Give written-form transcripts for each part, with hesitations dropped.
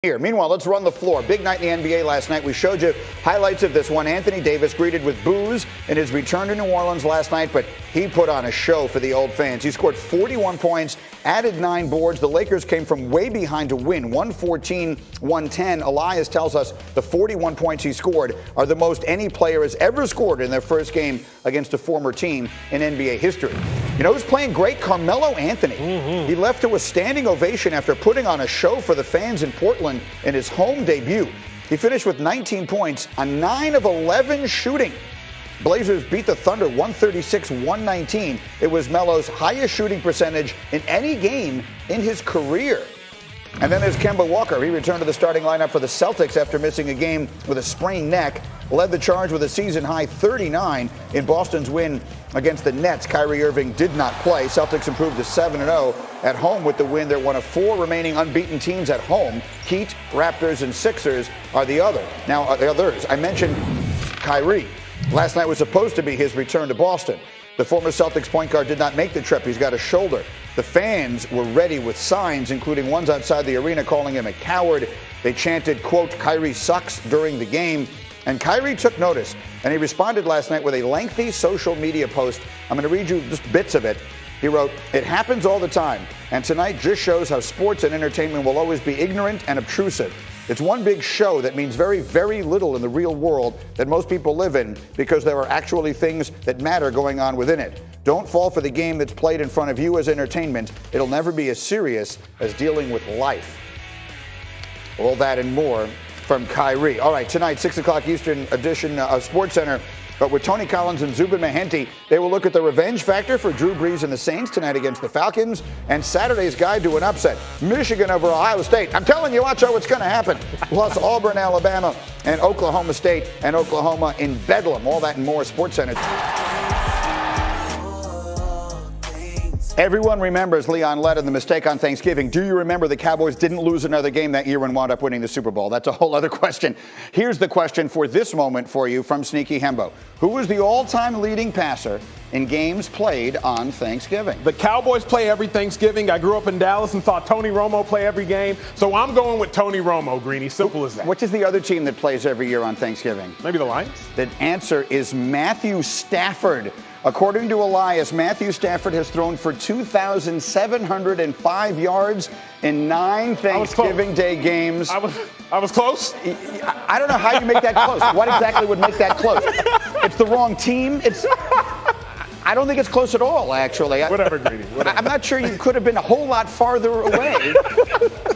Here. Meanwhile, let's run the floor. Big night in the NBA last night. We showed you highlights of this one. Anthony Davis greeted with boos in his return to New Orleans last night, but he put on a show for the old fans. He scored 41 points, added 9 boards. The Lakers came from way behind to win, 114-110. Elias tells us the 41 points he scored are the most any player has ever scored in their first game against a former team in NBA history. You know who's playing great? Carmelo Anthony. He left to a standing ovation after putting on a show for the fans in Portland in his home debut. He finished with 19 points on 9 of 11 shooting. Blazers beat the Thunder 136-119. It was Melo's highest shooting percentage in any game in his career. And then there's Kemba Walker. He returned to the starting lineup for the Celtics after missing a game with a sprained neck. Led the charge with a season-high 39 in Boston's win against the Nets. Kyrie Irving did not play. Celtics improved to 7-0 at home with the win. They're one of 4 remaining unbeaten teams at home. Heat, Raptors, and Sixers are the other. Now, the others. I mentioned Kyrie. Last night was supposed to be his return to Boston. The former Celtics point guard did not make the trip. He's got a shoulder. The fans were ready with signs, including ones outside the arena calling him a coward. They chanted, quote, "Kyrie sucks" during the game. And Kyrie took notice, and he responded last night with a lengthy social media post. I'm going to read you just bits of it. He wrote, "It happens all the time, and tonight just shows how sports and entertainment will always be ignorant and obtrusive. It's one big show that means very, very little in the real world that most people live in because there are actually things that matter going on within it. Don't fall for the game that's played in front of you as entertainment. It'll never be as serious as dealing with life." All that and more from Kyrie. All right, tonight, 6 o'clock Eastern edition of SportsCenter. But with Tony Collins and Zubin Mehenti, they will look at the revenge factor for Drew Brees and the Saints tonight against the Falcons, and Saturday's guide to an upset. Michigan over Ohio State. I'm telling you, watch out what's going to happen. Plus Auburn, Alabama, and Oklahoma State, and Oklahoma in Bedlam. All that and more. SportsCenter. Everyone remembers Leon Lett and the mistake on Thanksgiving. Do you remember the Cowboys didn't lose another game that year and wound up winning the Super Bowl? That's a whole other question. Here's the question for this moment for you from Sneaky Hembo. Who was the all-time leading passer in games played on Thanksgiving? The Cowboys play every Thanksgiving. I grew up in Dallas and saw Tony Romo play every game. So I'm going with Tony Romo, Greeny. Simple as that. Which is the other team that plays every year on Thanksgiving? Maybe the Lions? The answer is Matthew Stafford. According to Elias, Matthew Stafford has thrown for 2,705 yards in 9 Thanksgiving Day games. I was close. I don't know how you make that close. What exactly would make that close? It's the wrong team. I don't think it's close at all, actually. Whatever, Greeny. I'm not sure you could have been a whole lot farther away,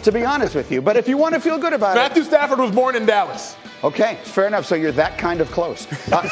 to be honest with you. But if you want to feel good about Matthew Stafford was born in Dallas. Okay, fair enough. So you're that kind of close.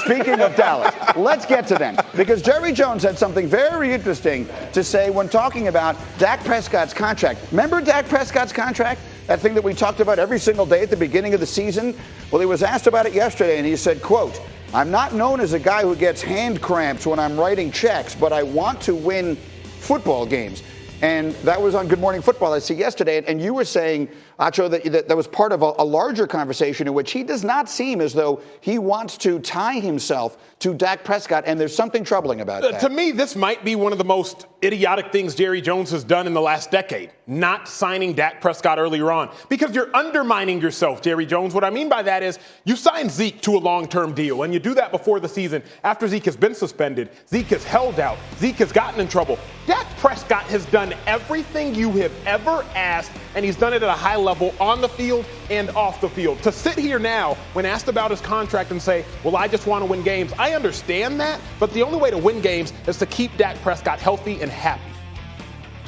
Speaking of Dallas, let's get to them. Because Jerry Jones had something very interesting to say when talking about Dak Prescott's contract. Remember Dak Prescott's contract? That thing that we talked about every single day at the beginning of the season? Well, he was asked about it yesterday, and he said, quote, "I'm not known as a guy who gets hand cramps when I'm writing checks, but I want to win football games." And that was on Good Morning Football, I see, yesterday. And you were saying, Acho, that was part of a larger conversation in which he does not seem as though he wants to tie himself to Dak Prescott, and there's something troubling about that. To me, this might be one of the most idiotic things Jerry Jones has done in the last decade, not signing Dak Prescott earlier on, because you're undermining yourself, Jerry Jones. What I mean by that is you sign Zeke to a long-term deal, and you do that before the season. After Zeke has been suspended, Zeke has held out, Zeke has gotten in trouble. Dak Prescott has done everything you have ever asked, and he's done it at a high level on the field and off the field. To sit here now when asked about his contract and say, well, I just want to win games, I understand that, but the only way to win games is to keep Dak Prescott healthy and happy.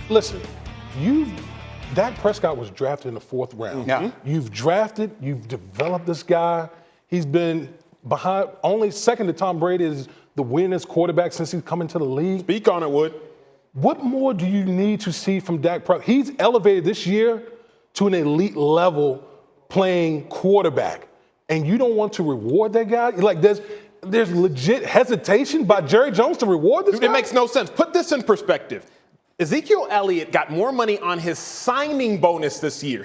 Listen, Dak Prescott was drafted in the 4th round. Yeah. You've developed this guy. He's been behind, only second to Tom Brady is the winningest quarterback since he's come into the league. Speak on it, Wood. What more do you need to see from Dak Prescott? He's elevated this year to an elite level playing quarterback, and you don't want to reward that guy? Like, there's legit hesitation by Jerry Jones to reward this guy? It makes no sense. Put this in perspective. Ezekiel Elliott got more money on his signing bonus this year,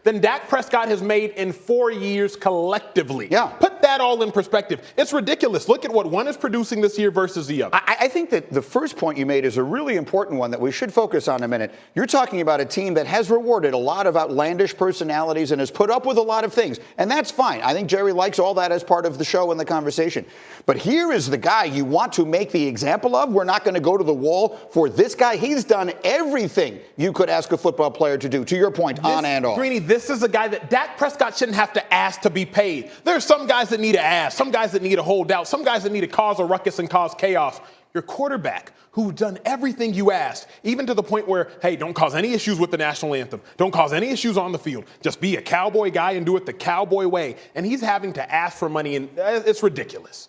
than Dak Prescott has made in 4 years collectively. Yeah. Put that all in perspective. It's ridiculous. Look at what one is producing this year versus the other. I think that the first point you made is a really important one that we should focus on a minute. You're talking about a team that has rewarded a lot of outlandish personalities and has put up with a lot of things, and that's fine. I think Jerry likes all that as part of the show and the conversation. But here is the guy you want to make the example of. We're not going to go to the wall for this guy. He's done everything you could ask a football player to do, to your point, on and off. Greeny, this is a guy that Dak Prescott shouldn't have to ask to be paid. There are some guys that need to ask, some guys that need to hold out, some guys that need to cause a ruckus and cause chaos. Your quarterback, who's done everything you asked, even to the point where, hey, don't cause any issues with the national anthem. Don't cause any issues on the field. Just be a Cowboy guy and do it the Cowboy way. And he's having to ask for money, and it's ridiculous.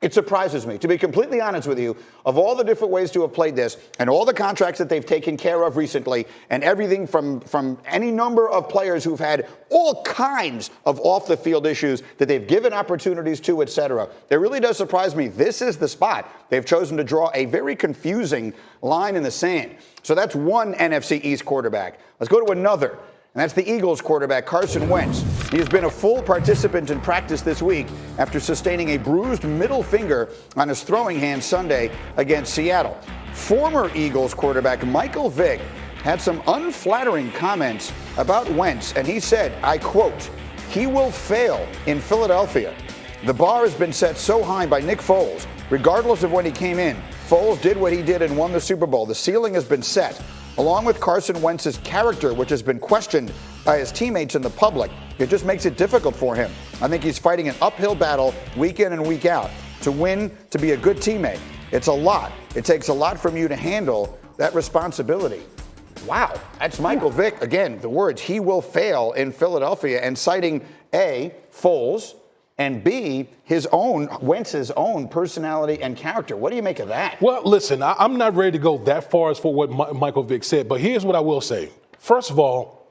It surprises me, to be completely honest with you, of all the different ways to have played this and all the contracts that they've taken care of recently and everything from any number of players who've had all kinds of off-the-field issues that they've given opportunities to, et cetera. It really does surprise me. This is the spot. They've chosen to draw a very confusing line in the sand. So that's one NFC East quarterback. Let's go to another. And that's the Eagles quarterback, Carson Wentz. He has been a full participant in practice this week after sustaining a bruised middle finger on his throwing hand Sunday against Seattle. Former Eagles quarterback Michael Vick had some unflattering comments about Wentz, and he said, I quote, "He will fail in Philadelphia. The bar has been set so high by Nick Foles. Regardless of when he came in, Foles did what he did and won the Super Bowl. The ceiling has been set. Along with Carson Wentz's character, which has been questioned by his teammates and the public, it just makes it difficult for him. I think he's fighting an uphill battle week in and week out. To win, to be a good teammate, it's a lot. It takes a lot from you to handle that responsibility." Wow, that's Michael Vick. Again, the words, he will fail in Philadelphia, and citing A, Foles, and B, Wentz's own personality and character. What do you make of that? Well, listen, I'm not ready to go that far as for what Michael Vick said, but here's what I will say. First of all,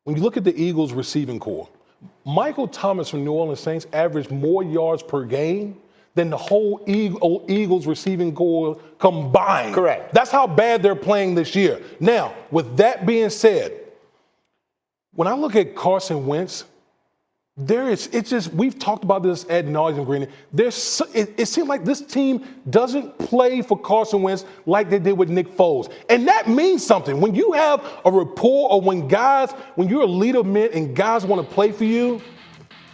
when you look at the Eagles receiving core, Michael Thomas from New Orleans Saints averaged more yards per game than the whole Eagles receiving core combined. Correct. That's how bad they're playing this year. Now, with that being said, when I look at Carson Wentz, we've talked about this ad nauseum, Greeny. It seems like this team doesn't play for Carson Wentz like they did with Nick Foles. And that means something. When you have a rapport, or when you're a leader of men and guys want to play for you,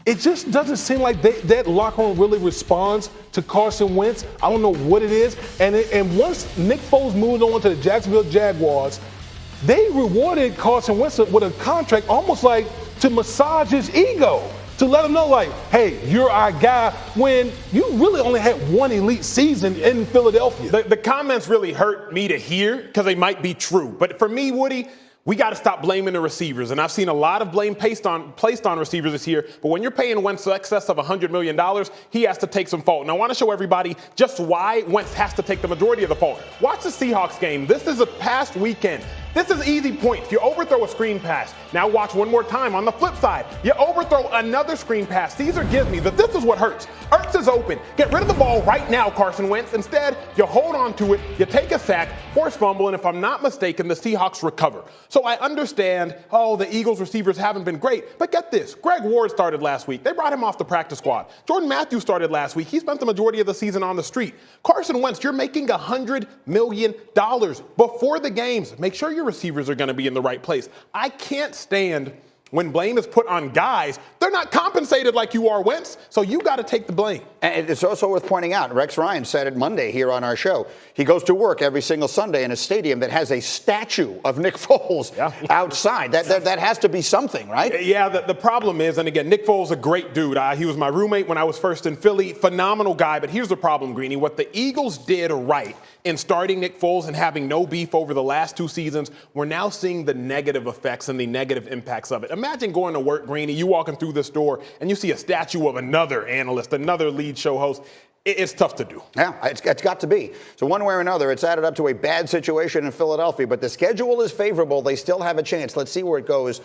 it just doesn't seem like that locker room really responds to Carson Wentz. I don't know what it is. And once Nick Foles moved on to the Jacksonville Jaguars, they rewarded Carson Wentz with a contract almost like to massage his ego, to let him know, like, hey, you're our guy, when you really only had one elite season in Philadelphia. The comments really hurt me to hear because they might be true. But for me, Woody, we got to stop blaming the receivers. And I've seen a lot of blame placed on receivers this year. But when you're paying Wentz excess of $100 million, he has to take some fault. And I want to show everybody just why Wentz has to take the majority of the fault. Watch the Seahawks game. This is a past weekend. This is easy points. You overthrow a screen pass. Now watch one more time. On the flip side, you overthrow another screen pass. Caesar gives me that this is what hurts. Ertz is open. Get rid of the ball right now, Carson Wentz. Instead, you hold on to it, you take a sack, force fumble, and if I'm not mistaken, the Seahawks recover. So I understand, the Eagles receivers haven't been great, but get this. Greg Ward started last week. They brought him off the practice squad. Jordan Matthews started last week. He spent the majority of the season on the street. Carson Wentz, you're making $100 million before the games. Make sure your receivers are going to be in the right place. I can't stand when blame is put on guys. They're not compensated like you are, Wentz, so you got to take the blame. And it's also worth pointing out, Rex Ryan said it Monday here on our show, he goes to work every single Sunday in a stadium that has a statue of Nick Foles outside. That has to be something, right? Yeah, the problem is, and again, Nick Foles is a great dude. He was my roommate when I was first in Philly. Phenomenal guy, but here's the problem, Greeny. What the Eagles did right in starting Nick Foles and having no beef over the last 2 seasons, we're now seeing the negative effects and the negative impacts of it. Imagine going to work, Greeny, you walking through this door and you see a statue of another analyst, another lead show host. It's tough to do. Yeah, it's got to be. So one way or another, it's added up to a bad situation in Philadelphia, but the schedule is favorable. They still have a chance. Let's see where it goes